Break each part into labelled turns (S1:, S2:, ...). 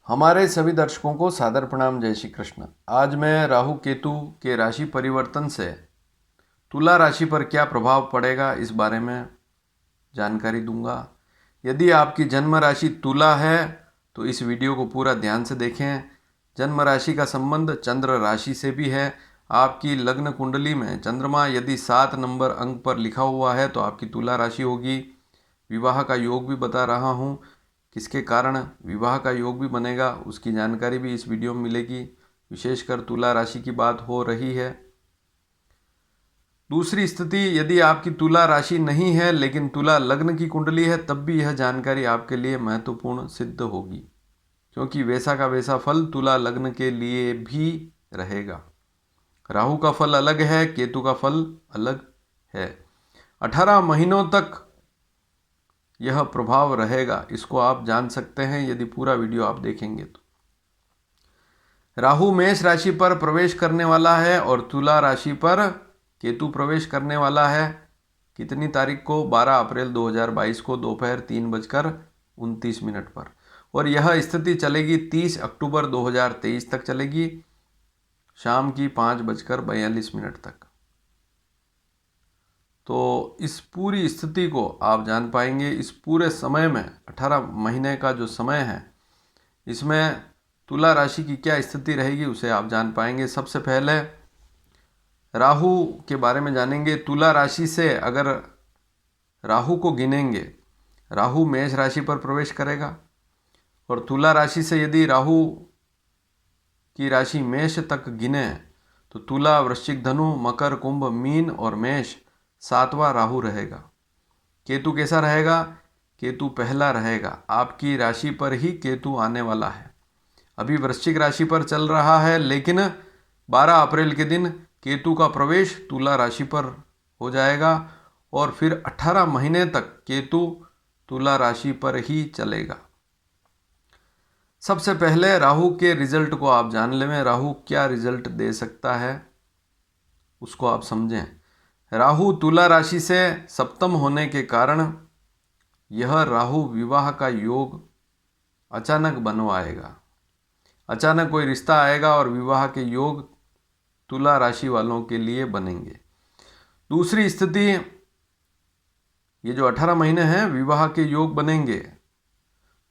S1: हमारे सभी दर्शकों को सादर प्रणाम। जय श्री कृष्ण। आज मैं राहु केतु के राशि परिवर्तन से तुला राशि पर क्या प्रभाव पड़ेगा इस बारे में जानकारी दूंगा। यदि आपकी जन्म राशि तुला है तो इस वीडियो को पूरा ध्यान से देखें। जन्म राशि का संबंध चंद्र राशि से भी है। आपकी लग्न कुंडली में चंद्रमा यदि 7 नंबर अंक पर लिखा हुआ है तो आपकी तुला राशि होगी। विवाह का योग भी बता रहा हूँ, किसके कारण विवाह का योग भी बनेगा उसकी जानकारी भी इस वीडियो में मिलेगी। विशेषकर तुला राशि की बात हो रही है। दूसरी स्थिति, यदि आपकी तुला राशि नहीं है लेकिन तुला लग्न की कुंडली है, तब भी यह जानकारी आपके लिए महत्वपूर्ण सिद्ध होगी, क्योंकि वैसा का वैसा फल तुला लग्न के लिए भी रहेगा। राहु का फल अलग है, केतु का फल अलग है। 18 महीनों तक यह प्रभाव रहेगा, इसको आप जान सकते हैं यदि पूरा वीडियो आप देखेंगे तो। राहु मेष राशि पर प्रवेश करने वाला है और तुला राशि पर केतु प्रवेश करने वाला है। कितनी तारीख को? 12 अप्रैल 2022 को दोपहर 3:29 पर। और यह स्थिति चलेगी 30 अक्टूबर 2023 तक चलेगी, शाम की 5:42 तक। तो इस पूरी स्थिति को आप जान पाएंगे। इस पूरे समय में 18 महीने का जो समय है, इसमें तुला राशि की क्या स्थिति रहेगी उसे आप जान पाएंगे। सबसे पहले राहु के बारे में जानेंगे। तुला राशि से अगर राहु को गिनेंगे, राहु मेष राशि पर प्रवेश करेगा और तुला राशि से यदि राहु की राशि मेष तक गिने तो तुला, वृश्चिक, धनु, मकर, कुंभ, मीन और मेष 7वां राहु रहेगा। केतु कैसा रहेगा? केतु पहला रहेगा। आपकी राशि पर ही केतु आने वाला है। अभी वृश्चिक राशि पर चल रहा है, लेकिन 12 अप्रैल के दिन केतु का प्रवेश तुला राशि पर हो जाएगा और फिर 18 महीने तक केतु तुला राशि पर ही चलेगा। सबसे पहले राहु के रिजल्ट को आप जान लें। राहु क्या रिजल्ट दे सकता है उसको आप समझें। राहु तुला राशि से सप्तम होने के कारण यह राहु विवाह का योग अचानक बनवाएगा। अचानक कोई रिश्ता आएगा और विवाह के योग तुला राशि वालों के लिए बनेंगे। दूसरी स्थिति, ये जो 18 महीने हैं विवाह के योग बनेंगे,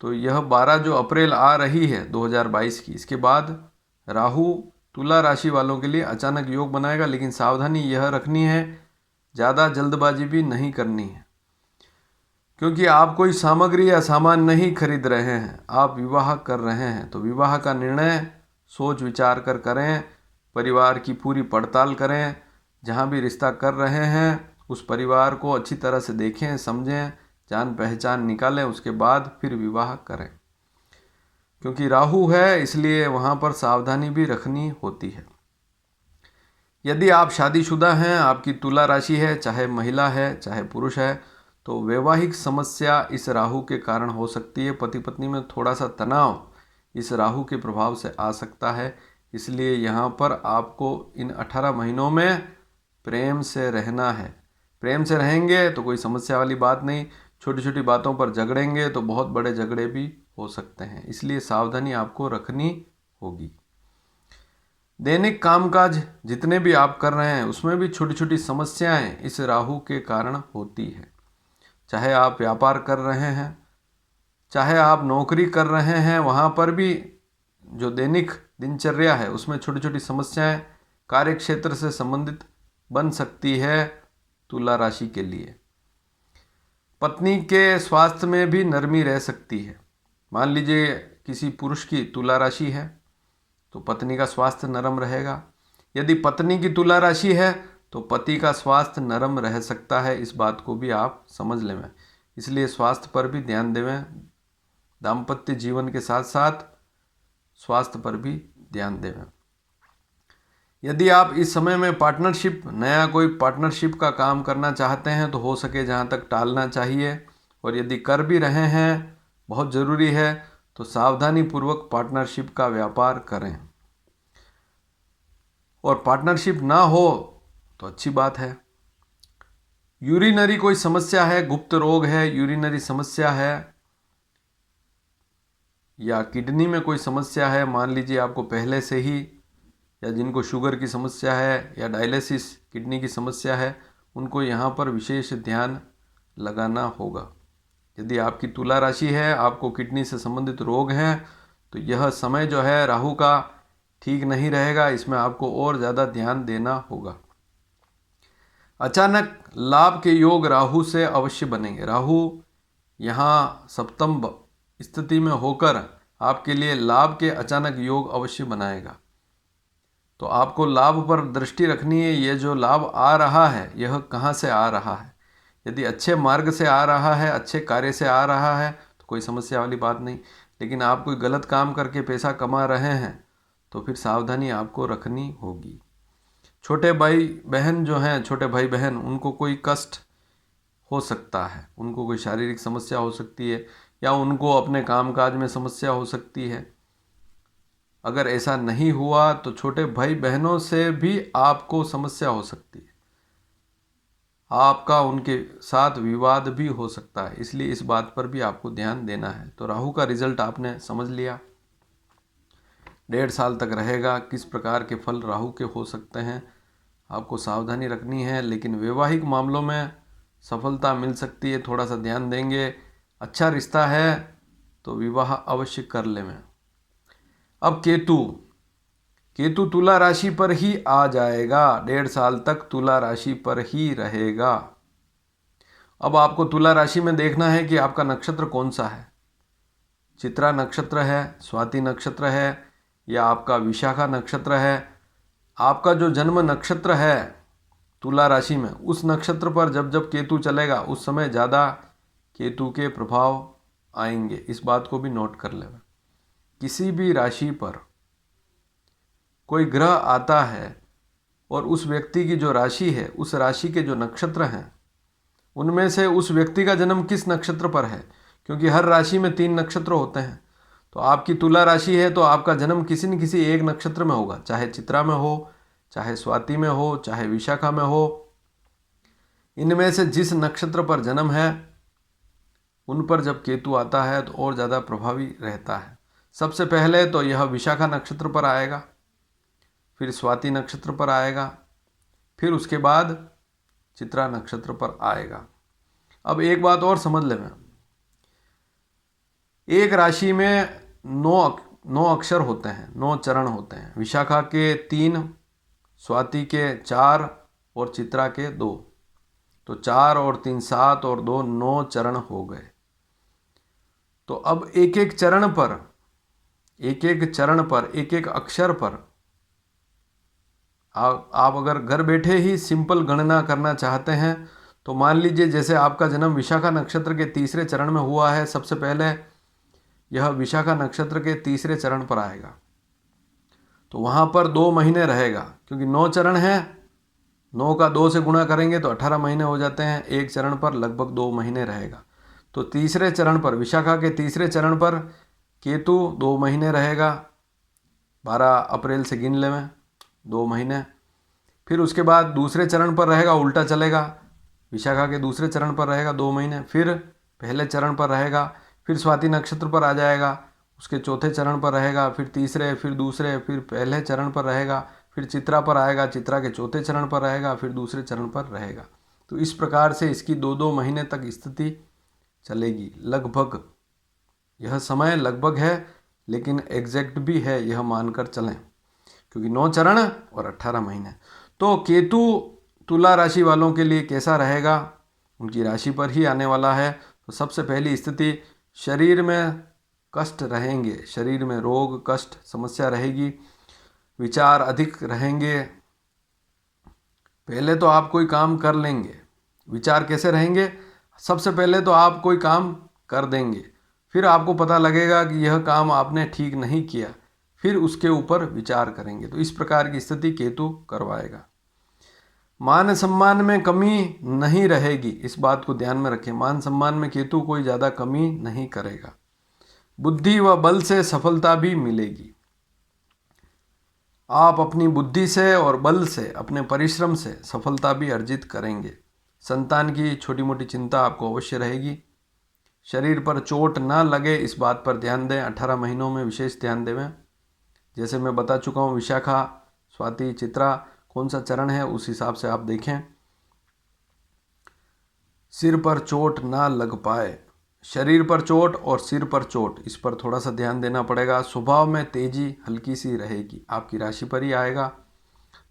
S1: तो यह 12 जो अप्रैल आ रही है 2022 की, इसके बाद राहु तुला राशि वालों के लिए अचानक योग बनाएगा। लेकिन सावधानी यह रखनी है, ज़्यादा जल्दबाजी भी नहीं करनी है, क्योंकि आप कोई सामग्री या सामान नहीं खरीद रहे हैं, आप विवाह कर रहे हैं। तो विवाह का निर्णय सोच विचार कर करें, परिवार की पूरी पड़ताल करें। जहाँ भी रिश्ता कर रहे हैं उस परिवार को अच्छी तरह से देखें, समझें, जान पहचान निकालें, उसके बाद फिर विवाह करें। क्योंकि राहु है इसलिए वहाँ पर सावधानी भी रखनी होती है। यदि आप शादीशुदा हैं, आपकी तुला राशि है, चाहे महिला है चाहे पुरुष है, तो वैवाहिक समस्या इस राहु के कारण हो सकती है। पति पत्नी में थोड़ा सा तनाव इस राहु के प्रभाव से आ सकता है। इसलिए यहाँ पर आपको इन 18 महीनों में प्रेम से रहना है। प्रेम से रहेंगे तो कोई समस्या वाली बात नहीं। छोटी छोटी बातों पर झगड़ेंगे तो बहुत बड़े झगड़े भी हो सकते हैं, इसलिए सावधानी आपको रखनी होगी। दैनिक कामकाज जितने भी आप कर रहे हैं उसमें भी छोटी छोटी समस्याएं इस राहु के कारण होती है। चाहे आप व्यापार कर रहे हैं, चाहे आप नौकरी कर रहे हैं, वहाँ पर भी जो दैनिक दिनचर्या है उसमें छोटी छोटी समस्याएं कार्य क्षेत्र से संबंधित बन सकती है तुला राशि के लिए। पत्नी के स्वास्थ्य में भी नरमी रह सकती है। मान लीजिए किसी पुरुष की तुला राशि है तो पत्नी का स्वास्थ्य नरम रहेगा। यदि पत्नी की तुला राशि है तो पति का स्वास्थ्य नरम रह सकता है। इस बात को भी आप समझ लें। इसलिए स्वास्थ्य पर भी ध्यान देवें। दाम्पत्य जीवन के साथ साथ स्वास्थ्य पर भी ध्यान देवें। यदि आप इस समय में पार्टनरशिप, नया कोई पार्टनरशिप का काम करना चाहते हैं तो हो सके जहाँ तक टालना चाहिए। और यदि कर भी रहे हैं, बहुत ज़रूरी है, तो सावधानी पूर्वक पार्टनरशिप का व्यापार करें। और पार्टनरशिप ना हो तो अच्छी बात है। यूरिनरी कोई समस्या है, गुप्त रोग है, यूरिनरी समस्या है, या किडनी में कोई समस्या है, मान लीजिए आपको पहले से ही, या जिनको शुगर की समस्या है या डायलिसिस किडनी की समस्या है, उनको यहाँ पर विशेष ध्यान लगाना होगा। यदि आपकी तुला राशि है, आपको किडनी से संबंधित रोग हैं, तो यह समय जो है राहु का ठीक नहीं रहेगा, इसमें आपको और ज़्यादा ध्यान देना होगा। अचानक लाभ के योग राहु से अवश्य बनेंगे। राहु यहाँ सप्तम स्थिति में होकर आपके लिए लाभ के अचानक योग अवश्य बनाएगा। तो आपको लाभ पर दृष्टि रखनी है। ये जो लाभ आ रहा है, यह कहाँ से आ रहा है। यदि अच्छे मार्ग से आ रहा है, अच्छे कार्य से आ रहा है, तो कोई समस्या वाली बात नहीं। लेकिन आप कोई गलत काम करके पैसा कमा रहे हैं, तो फिर सावधानी आपको रखनी होगी। छोटे भाई बहन जो हैं, छोटे भाई बहन, उनको कोई कष्ट हो सकता है, उनको कोई शारीरिक समस्या हो सकती है, या उनको अपने कामकाज में समस्या हो सकती है। अगर ऐसा नहीं हुआ तो छोटे भाई बहनों से भी आपको समस्या हो सकती है, आपका उनके साथ विवाद भी हो सकता है। इसलिए इस बात पर भी आपको ध्यान देना है। तो राहु का रिजल्ट आपने समझ लिया, 1.5 साल तक रहेगा। किस प्रकार के फल राहु के हो सकते हैं, आपको सावधानी रखनी है। लेकिन वैवाहिक मामलों में सफलता मिल सकती है, थोड़ा सा ध्यान देंगे। अच्छा रिश्ता है तो विवाह अवश्य कर लें। अब केतु तुला राशि पर ही आ जाएगा, 1.5 साल तक तुला राशि पर ही रहेगा। अब आपको तुला राशि में देखना है कि आपका नक्षत्र कौन सा है। चित्रा नक्षत्र है, स्वाति नक्षत्र है, या आपका विशाखा नक्षत्र है। आपका जो जन्म नक्षत्र है तुला राशि में, उस नक्षत्र पर जब जब केतु चलेगा, उस समय ज़्यादा केतु के प्रभाव आएंगे। इस बात को भी नोट कर लें। किसी भी राशि पर कोई ग्रह आता है और उस व्यक्ति की जो राशि है, उस राशि के जो नक्षत्र हैं, उनमें से उस व्यक्ति का जन्म किस नक्षत्र पर है, क्योंकि हर राशि में 3 नक्षत्र होते हैं। तो आपकी तुला राशि है तो आपका जन्म किसी न किसी एक नक्षत्र में होगा, चाहे चित्रा में हो, चाहे स्वाति में हो, चाहे विशाखा में हो। इनमें से जिस नक्षत्र पर जन्म है, उन पर जब केतु आता है तो और ज़्यादा प्रभावी रहता है। सबसे पहले तो यह विशाखा नक्षत्र पर आएगा, फिर स्वाति नक्षत्र पर आएगा, फिर उसके बाद चित्रा नक्षत्र पर आएगा। अब एक बात और समझ लें, एक राशि में 9 अक्षर होते हैं, 9 चरण होते हैं। विशाखा के 3, स्वाति के 4 और चित्रा के 2। तो 4 और 3 7 और 2 9 चरण हो गए। तो अब एक एक चरण पर, एक एक अक्षर पर आप अगर घर बैठे ही सिंपल गणना करना चाहते हैं, तो मान लीजिए जैसे आपका जन्म विशाखा नक्षत्र के 3रे चरण में हुआ है, सबसे पहले यह विशाखा नक्षत्र के 3रे चरण पर आएगा। तो वहाँ पर 2 महीने रहेगा, क्योंकि 9 चरण हैं। 9 का 2 से गुणा करेंगे तो 18 महीने हो जाते हैं। एक चरण पर लगभग 2 महीने रहेगा। तो 3रे चरण पर, विशाखा के 3रे चरण पर केतु 2 महीने रहेगा। 12 अप्रैल से गिन ले में 2 महीने। फिर उसके बाद दूसरे चरण पर रहेगा, उल्टा चलेगा। विशाखा के दूसरे चरण पर रहेगा 2 महीने, फिर पहले चरण पर रहेगा, फिर स्वाति नक्षत्र पर आ जाएगा, उसके चौथे चरण पर रहेगा, फिर तीसरे, फिर दूसरे, फिर पहले चरण पर रहेगा, फिर चित्रा पर आएगा, चित्रा के चौथे चरण पर रहेगा, फिर दूसरे चरण पर रहेगा। तो इस प्रकार से इसकी 2-2 महीने तक स्थिति चलेगी लगभग। यह समय लगभग है, लेकिन एग्जैक्ट भी है, यह मानकर चलें, क्योंकि 9 चरण और 18 महीने। तो केतु तुला राशि वालों के लिए कैसा रहेगा, उनकी राशि पर ही आने वाला है। तो सबसे पहली स्थिति, शरीर में कष्ट रहेंगे, शरीर में रोग, कष्ट, समस्या रहेगी, विचार अधिक रहेंगे। पहले तो आप कोई काम कर लेंगे, विचार कैसे रहेंगे, सबसे पहले तो आप कोई काम कर देंगे, फिर आपको पता लगेगा कि यह काम आपने ठीक नहीं किया, फिर उसके ऊपर विचार करेंगे। तो इस प्रकार की स्थिति केतु करवाएगा। मान सम्मान में कमी नहीं रहेगी, इस बात को ध्यान में रखें। मान सम्मान में केतु कोई ज़्यादा कमी नहीं करेगा। बुद्धि व बल से सफलता भी मिलेगी। आप अपनी बुद्धि से और बल से, अपने परिश्रम से सफलता भी अर्जित करेंगे। संतान की छोटी मोटी चिंता आपको अवश्य रहेगी। शरीर पर चोट ना लगे इस बात पर ध्यान दें। 18 महीनों में विशेष ध्यान देवें। जैसे मैं बता चुका हूँ, विशाखा, स्वाति, चित्रा कौन सा चरण है उस हिसाब से आप देखें। सिर पर चोट ना लग पाए, शरीर पर चोट और सिर पर चोट, इस पर थोड़ा सा ध्यान देना पड़ेगा। स्वभाव में तेजी हल्की सी रहेगी, आपकी राशि पर ही आएगा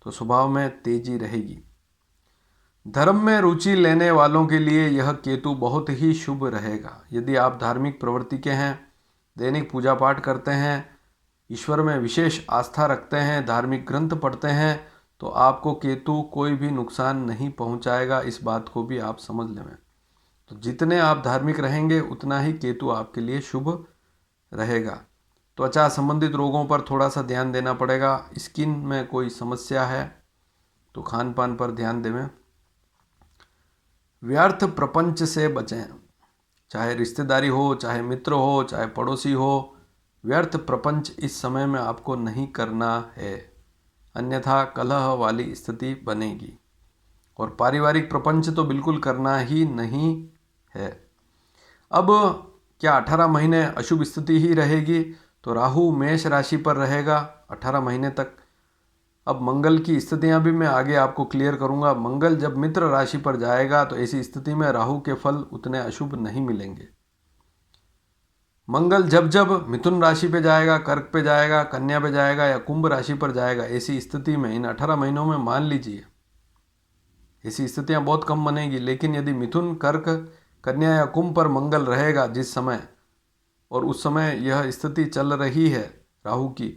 S1: तो स्वभाव में तेजी रहेगी। धर्म में रुचि लेने वालों के लिए यह केतु बहुत ही शुभ रहेगा। यदि आप धार्मिक प्रवृत्ति के हैं, दैनिक पूजा पाठ करते हैं, ईश्वर में विशेष आस्था रखते हैं, धार्मिक ग्रंथ पढ़ते हैं, तो आपको केतु कोई भी नुकसान नहीं पहुंचाएगा। इस बात को भी आप समझ लें। तो जितने आप धार्मिक रहेंगे उतना ही केतु आपके लिए शुभ रहेगा। त्वचा संबंधित रोगों पर थोड़ा सा ध्यान देना पड़ेगा। स्किन में कोई समस्या है तो खान पान पर ध्यान देवें। व्यर्थ प्रपंच से बचें, चाहे रिश्तेदारी हो, चाहे मित्र हो, चाहे पड़ोसी हो, व्यर्थ प्रपंच इस समय में आपको नहीं करना है, अन्यथा कलह वाली स्थिति बनेगी। और पारिवारिक प्रपंच तो बिल्कुल करना ही नहीं है। अब क्या 18 महीने अशुभ स्थिति ही रहेगी? तो राहु मेष राशि पर रहेगा 18 महीने तक। अब मंगल की स्थितियां भी मैं आगे आपको क्लियर करूंगा। मंगल जब मित्र राशि पर जाएगा तो ऐसी स्थिति में राहु के फल उतने अशुभ नहीं मिलेंगे। मंगल जब जब मिथुन राशि पे जाएगा, कर्क पे जाएगा, कन्या पे जाएगा या कुंभ राशि पर जाएगा, ऐसी स्थिति में इन 18 महीनों में मान लीजिए ऐसी स्थितियां बहुत कम बनेगी। लेकिन यदि मिथुन, कर्क, कन्या या कुंभ पर मंगल रहेगा जिस समय, और उस समय यह स्थिति चल रही है राहु की,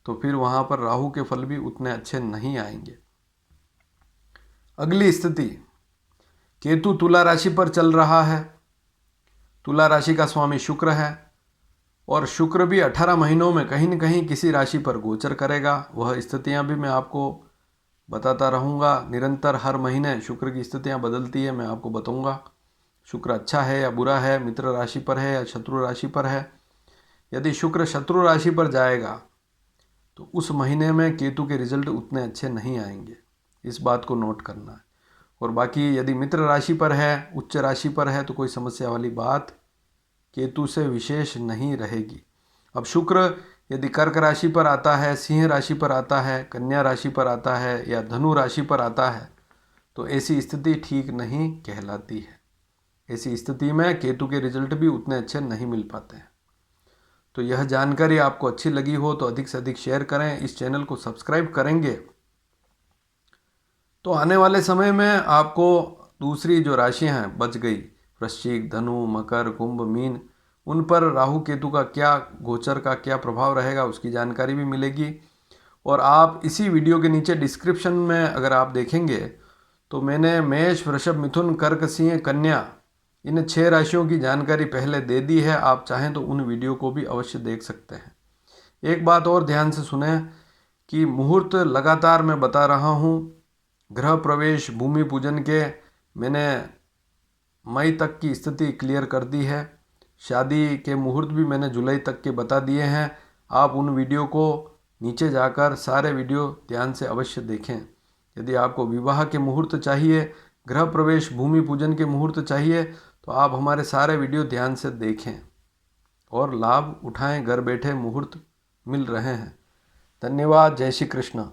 S1: तो फिर वहाँ पर राहु के फल भी उतने अच्छे नहीं आएंगे। अगली स्थिति, केतु तुला राशि पर चल रहा है। तुला राशि का स्वामी शुक्र है और शुक्र भी 18 महीनों में कहीं न कहीं किसी राशि पर गोचर करेगा। वह स्थितियां भी मैं आपको बताता रहूँगा। निरंतर हर महीने शुक्र की स्थितियां बदलती है, मैं आपको बताऊँगा शुक्र अच्छा है या बुरा है, मित्र राशि पर है या शत्रु राशि पर है। यदि शुक्र शत्रु राशि पर जाएगा तो उस महीने में केतु के रिजल्ट उतने अच्छे नहीं आएंगे, इस बात को नोट करना है। और बाकी यदि मित्र राशि पर है, उच्च राशि पर है, तो कोई समस्या वाली बात केतु से विशेष नहीं रहेगी। अब शुक्र यदि कर्क राशि पर आता है, सिंह राशि पर आता है, कन्या राशि पर आता है या धनु राशि पर आता है, तो ऐसी स्थिति ठीक नहीं कहलाती है। ऐसी स्थिति में केतु के रिजल्ट भी उतने अच्छे नहीं मिल पाते हैं। तो यह जानकारी आपको अच्छी लगी हो तो अधिक से अधिक शेयर करें। इस चैनल को सब्सक्राइब करेंगे तो आने वाले समय में आपको दूसरी जो राशियां हैं बच गई, वृश्चिक, धनु, मकर, कुंभ, मीन, उन पर राहु केतु का क्या गोचर का क्या प्रभाव रहेगा उसकी जानकारी भी मिलेगी। और आप इसी वीडियो के नीचे डिस्क्रिप्शन में अगर आप देखेंगे तो मैंने मेष, वृषभ, मिथुन, कर्क, सिंह, कन्या इन 6 राशियों की जानकारी पहले दे दी है। आप चाहें तो उन वीडियो को भी अवश्य देख सकते हैं। एक बात और ध्यान से सुने कि मुहूर्त लगातार मैं बता रहा हूँ। गृह प्रवेश, भूमि पूजन के मैंने मई तक की स्थिति क्लियर कर दी है। शादी के मुहूर्त भी मैंने जुलाई तक के बता दिए हैं। आप उन वीडियो को नीचे जाकर सारे वीडियो ध्यान से अवश्य देखें। यदि आपको विवाह के मुहूर्त चाहिए, गृह प्रवेश, भूमि पूजन के मुहूर्त चाहिए, तो आप हमारे सारे वीडियो ध्यान से देखें और लाभ उठाएं। घर बैठे मुहूर्त मिल रहे हैं। धन्यवाद। जय श्री कृष्ण।